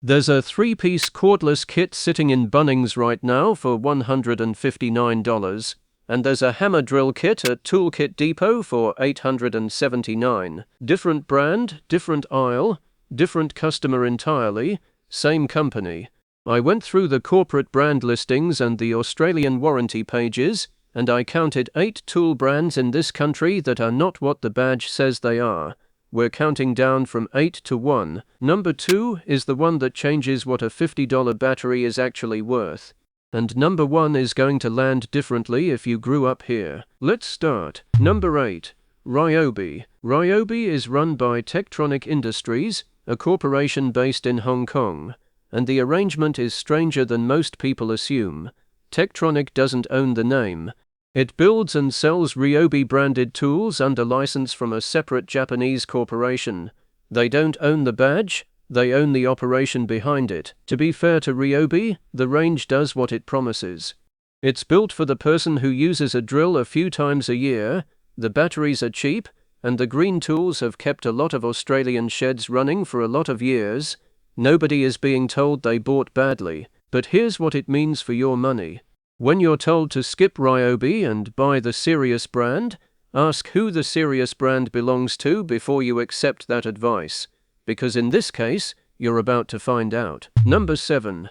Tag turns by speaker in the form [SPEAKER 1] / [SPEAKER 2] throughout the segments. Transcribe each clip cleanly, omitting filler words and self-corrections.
[SPEAKER 1] There's a 3-piece cordless kit sitting in Bunnings right now for $159, and there's a hammer drill kit at Toolkit Depot for $879. Different brand, different aisle, different customer entirely, same company. I went through the corporate brand listings and the Australian warranty pages, and I counted 8 tool brands in this country that are not what the badge says they are. We're counting down from 8 to 1. Number 2 is the one that changes what a $50 battery is actually worth. And number 1 is going to land differently if you grew up here. Let's start. Number 8. Ryobi. Ryobi is run by Tektronix Industries, a corporation based in Hong Kong. And the arrangement is stranger than most people assume. Tektronix doesn't own the name. It builds and sells Ryobi branded tools under license from a separate Japanese corporation. They don't own the badge, they own the operation behind it. To be fair to Ryobi, the range does what it promises. It's built for the person who uses a drill a few times a year, the batteries are cheap, and the green tools have kept a lot of Australian sheds running for a lot of years. Nobody is being told they bought badly, but here's what it means for your money. When you're told to skip Ryobi and buy the Serious brand, ask who the Serious brand belongs to before you accept that advice, because in this case, you're about to find out. Number 7.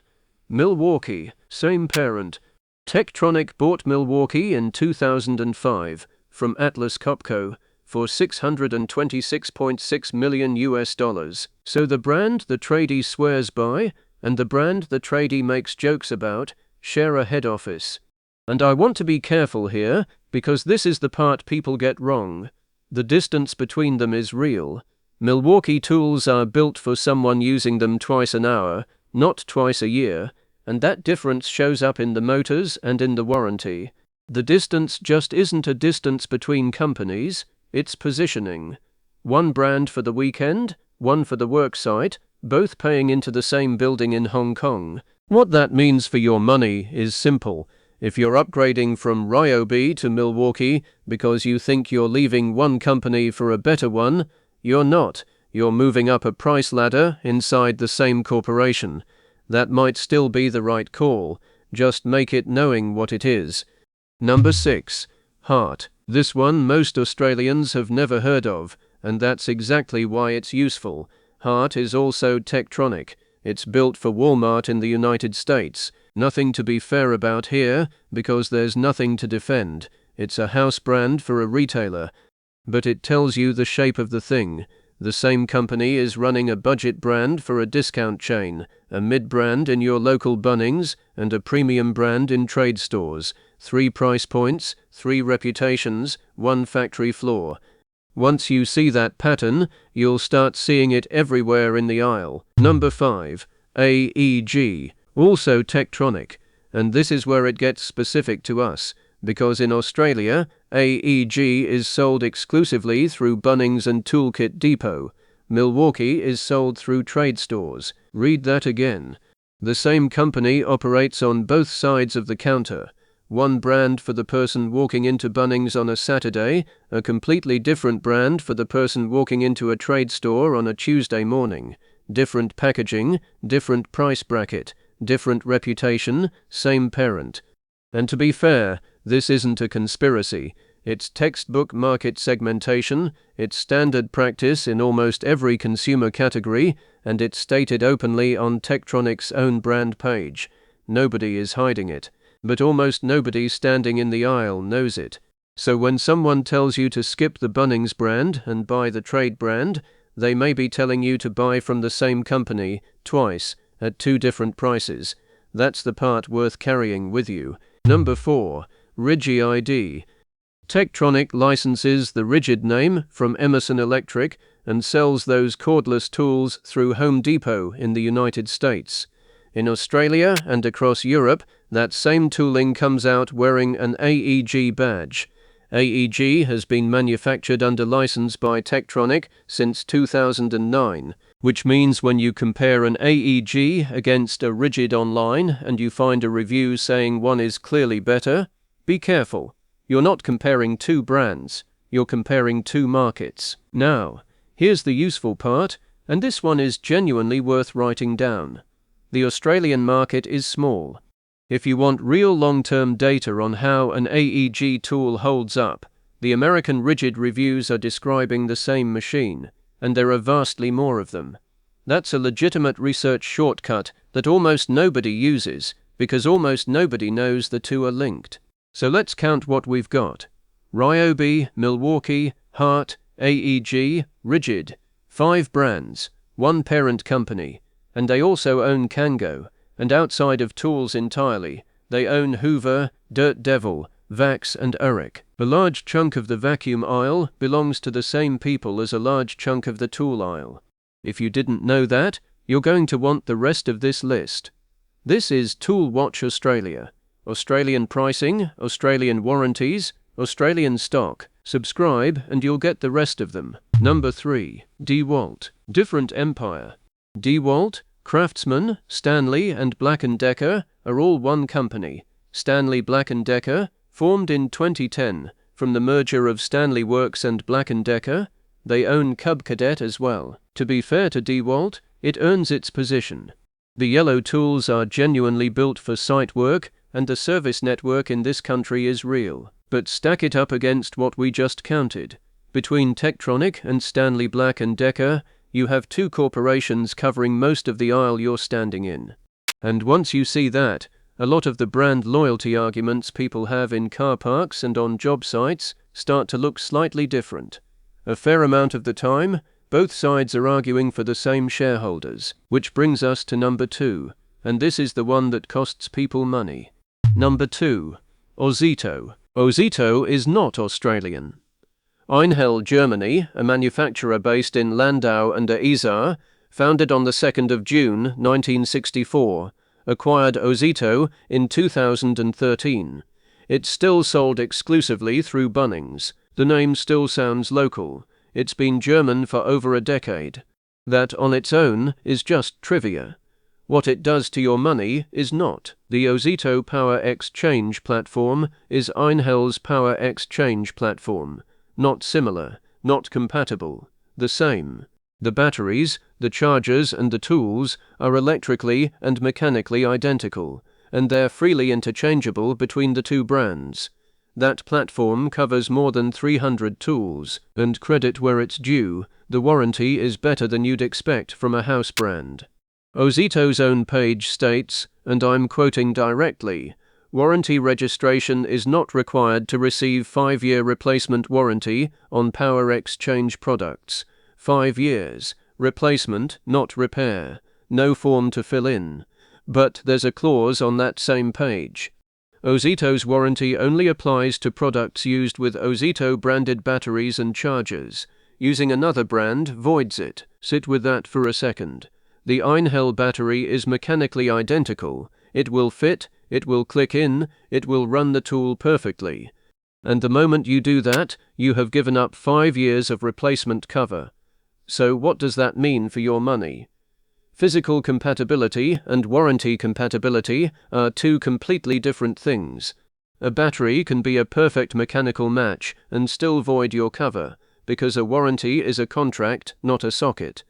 [SPEAKER 1] Milwaukee, same parent. Tektronix bought Milwaukee in 2005 from Atlas Copco for $626.6 million. So the brand the tradie swears by, and the brand the tradie makes jokes about, share a head office. And I want to be careful here, because this is the part people get wrong. The distance between them is real. Milwaukee tools are built for someone using them twice an hour, not twice a year, and that difference shows up in the motors and in the warranty. The distance just isn't a distance between companies, it's positioning. One brand for the weekend, one for the work site, both paying into the same building in Hong Kong. What that means for your money is simple. If you're upgrading from Ryobi to Milwaukee because you think you're leaving one company for a better one, you're not. You're moving up a price ladder inside the same corporation. That might still be the right call, just make it knowing what it is. Number 6. HART. This one most Australians have never heard of, and that's exactly why it's useful. HART is also Tektronix. It's built for Walmart in the United States. Nothing to be fair about here, because there's nothing to defend. It's a house brand for a retailer. But it tells you the shape of the thing. The same company is running a budget brand for a discount chain, a mid-brand in your local Bunnings, and a premium brand in trade stores. 3 price points, 3 reputations, 1 factory floor. Once you see that pattern, you'll start seeing it everywhere in the aisle. Number 5. AEG. Also Tektronix. And this is where it gets specific to us, because in Australia, AEG is sold exclusively through Bunnings and Toolkit Depot. Milwaukee is sold through trade stores. Read that again. The same company operates on both sides of the counter. One brand for the person walking into Bunnings on a Saturday, a completely different brand for the person walking into a trade store on a Tuesday morning. Different packaging, different price bracket, different reputation, same parent. And to be fair, this isn't a conspiracy. It's textbook market segmentation, it's standard practice in almost every consumer category, and it's stated openly on Tektronix's own brand page. Nobody is hiding it. But almost nobody standing in the aisle knows it. So when someone tells you to skip the Bunnings brand and buy the trade brand, they may be telling you to buy from the same company, twice, at 2 different prices. That's the part worth carrying with you. Number 4. RIDGID. Tektronix licenses the RIDGID name from Emerson Electric and sells those cordless tools through Home Depot in the United States. In Australia and across Europe, that same tooling comes out wearing an AEG badge. AEG has been manufactured under license by Tektronix since 2009, which means when you compare an AEG against a RIDGID online and you find a review saying one is clearly better, be careful. You're not comparing 2 brands, you're comparing 2 markets. Now, here's the useful part. And this one is genuinely worth writing down. The Australian market is small. If you want real long-term data on how an AEG tool holds up, the American RIDGID reviews are describing the same machine, and there are vastly more of them. That's a legitimate research shortcut that almost nobody uses, because almost nobody knows the two are linked. So let's count what we've got. Ryobi, Milwaukee, HART, AEG, RIDGID. 5 brands, 1 parent company, and they also own Kango, and outside of tools entirely, they own Hoover, Dirt Devil, Vax and Urich. A large chunk of the vacuum aisle belongs to the same people as a large chunk of the tool aisle. If you didn't know that, you're going to want the rest of this list. This is Tool Watch Australia. Australian pricing, Australian warranties, Australian stock. Subscribe and you'll get the rest of them. Number 3. DeWalt. Different empire. DeWalt, Craftsman, Stanley and Black & Decker are all one company. Stanley Black & Decker, formed in 2010 from the merger of Stanley Works and Black & Decker. They own Cub Cadet as well. To be fair to DeWalt, it earns its position. The yellow tools are genuinely built for site work, and the service network in this country is real. But stack it up against what we just counted. Between Tektronix and Stanley Black & Decker, you have 2 corporations covering most of the aisle you're standing in. And once you see that, a lot of the brand loyalty arguments people have in car parks and on job sites start to look slightly different. A fair amount of the time, both sides are arguing for the same shareholders, which brings us to number 2, and this is the one that costs people money. Number 2. Ozito. Ozito is not Australian. Einhell, Germany, a manufacturer based in Landau an der Isar, founded on the 2nd of June 1964, acquired Ozito in 2013. It's still sold exclusively through Bunnings. The name still sounds local. It's been German for over a decade. That on its own is just trivia. What it does to your money is not. The Ozito Power Exchange platform is Einhell's Power Exchange platform. Not similar, not compatible, the same. The batteries, the chargers and the tools are electrically and mechanically identical, and they're freely interchangeable between the 2 brands. That platform covers more than 300 tools, and credit where it's due, the warranty is better than you'd expect from a house brand. Ozito's own page states, and I'm quoting directly, "Warranty registration is not required to receive 5-year replacement warranty on Power Exchange products. 5 years, replacement, not repair. No form to fill in." But there's a clause on that same page. Ozito's warranty only applies to products used with Ozito branded batteries and chargers. Using another brand voids it. Sit with that for a second. The Einhell battery is mechanically identical. It will fit, it will click in, it will run the tool perfectly. And the moment you do that, you have given up 5 years of replacement cover. So what does that mean for your money? Physical compatibility and warranty compatibility are 2 completely different things. A battery can be a perfect mechanical match and still void your cover, because a warranty is a contract, not a socket.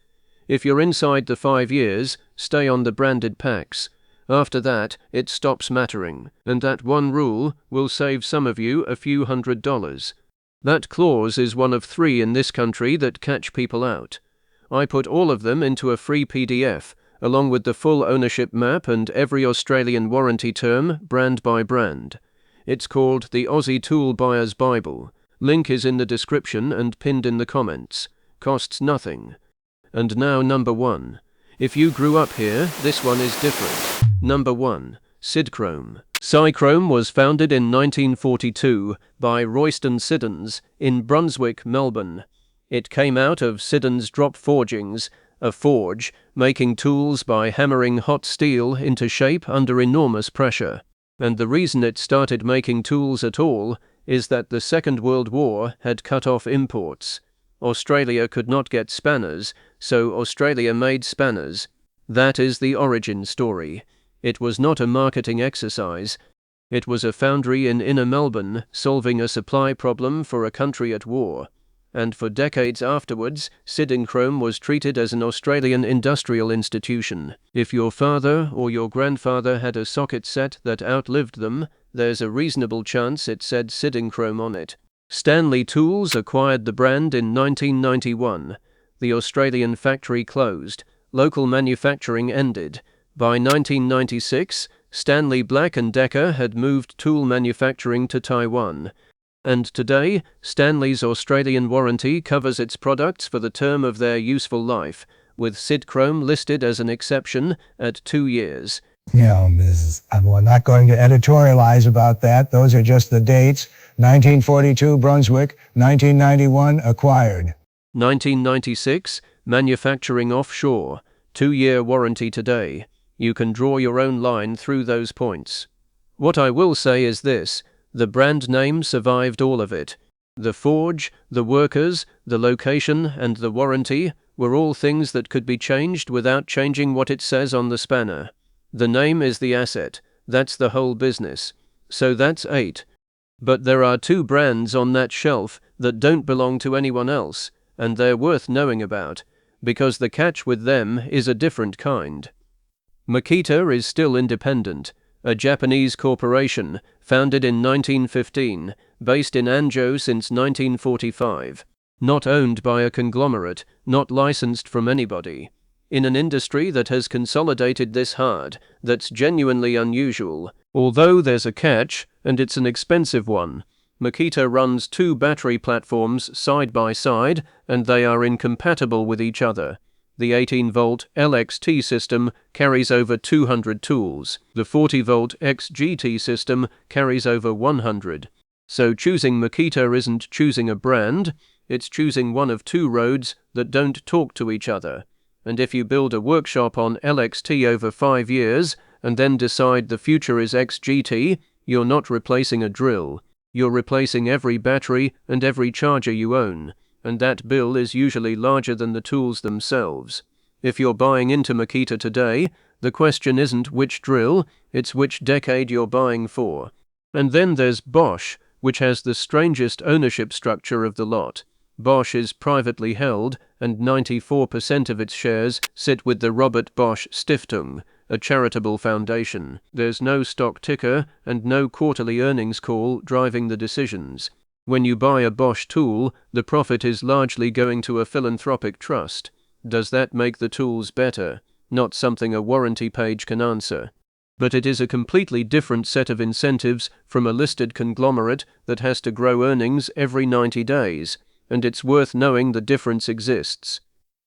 [SPEAKER 1] If you're inside the 5 years, stay on the branded packs. After that, it stops mattering, and that one rule will save some of you a few $100s. That clause is one of 3 in this country that catch people out. I put all of them into a free PDF, along with the full ownership map and every Australian warranty term, brand by brand. It's called the Aussie Tool Buyer's Bible. Link is in the description and pinned in the comments. Costs nothing. And now number 1. If you grew up here, this one is different. Number 1. Sidchrome. Sidchrome was founded in 1942 by Royston Siddons in Brunswick, Melbourne. It came out of Siddons Drop Forgings, a forge, making tools by hammering hot steel into shape under enormous pressure. And the reason it started making tools at all is that the Second World War had cut off imports. Australia could not get spanners, so Australia made spanners. That is the origin story. It was not a marketing exercise. It was a foundry in inner Melbourne solving a supply problem for a country at war. and for decades afterwards, Sidchrome was treated as an Australian industrial institution. If your father or your grandfather had a socket set that outlived them, there's a reasonable chance it said Sidchrome on it. Stanley Tools acquired the brand in 1991. The Australian factory closed. Local manufacturing ended. By 1996, Stanley Black & Decker had moved tool manufacturing to Taiwan. And today, Stanley's Australian warranty covers its products for the term of their useful life, with Sidchrome listed as an exception at 2 years.
[SPEAKER 2] We're not going to editorialize about that. Those are just the dates. 1942, Brunswick. 1991, acquired.
[SPEAKER 1] 1996, manufacturing offshore. 2-year warranty today. You can draw your own line through those points. What I will say is this: the brand name survived all of it. The forge, the workers, the location, and the warranty were all things that could be changed without changing what it says on the spanner. The name is the asset. That's the whole business. So that's 8. But there are 2 brands on that shelf that don't belong to anyone else, and they're worth knowing about, because the catch with them is a different kind. Makita is still independent, a Japanese corporation, founded in 1915, based in Anzhou since 1945. Not owned by a conglomerate, not licensed from anybody. In an industry that has consolidated this hard, that's genuinely unusual. Although there's a catch, and it's an expensive one. Makita runs 2 battery platforms side by side, and they are incompatible with each other. The 18-volt LXT system carries over 200 tools. The 40-volt XGT system carries over 100. So choosing Makita isn't choosing a brand, it's choosing one of 2 roads that don't talk to each other. And if you build a workshop on LXT over 5 years, and then decide the future is XGT, you're not replacing a drill. You're replacing every battery and every charger you own, and that bill is usually larger than the tools themselves. If you're buying into Makita today, the question isn't which drill, it's which decade you're buying for. And then there's Bosch, which has the strangest ownership structure of the lot. Bosch is privately held, and 94% of its shares sit with the Robert Bosch Stiftung, a charitable foundation. There's no stock ticker and no quarterly earnings call driving the decisions. When you buy a Bosch tool, the profit is largely going to a philanthropic trust. Does that make the tools better? Not something a warranty page can answer. But it is a completely different set of incentives from a listed conglomerate that has to grow earnings every 90 days, and it's worth knowing the difference exists.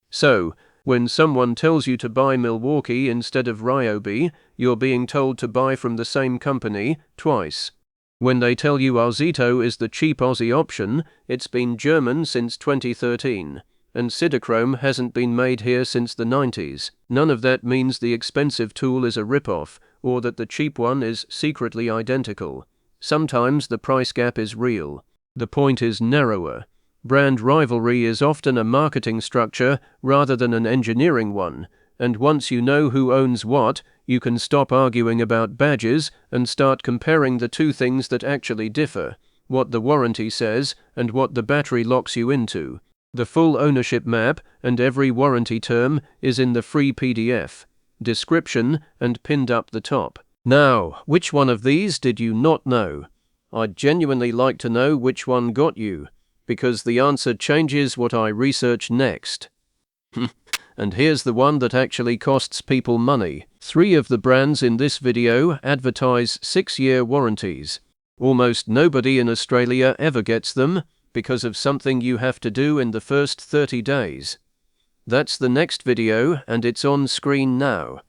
[SPEAKER 1] So, when someone tells you to buy Milwaukee instead of Ryobi, you're being told to buy from the same company twice. When they tell you Ozito is the cheap Aussie option, it's been German since 2013, and Sidchrome hasn't been made here since the 90s. None of that means the expensive tool is a rip-off, or that the cheap one is secretly identical. Sometimes the price gap is real. The point is narrower. Brand rivalry is often a marketing structure rather than an engineering one, and once you know who owns what, you can stop arguing about badges and start comparing the 2 things that actually differ, what the warranty says and what the battery locks you into. The full ownership map and every warranty term is in the free PDF, description, and pinned up the top. Now, which one of these did you not know? I'd genuinely like to know which one got you, because the answer changes what I research next. And here's the one that actually costs people money. 3 of the brands in this video advertise 6-year warranties. Almost nobody in Australia ever gets them, because of something you have to do in the first 30 days. That's the next video, and it's on screen now.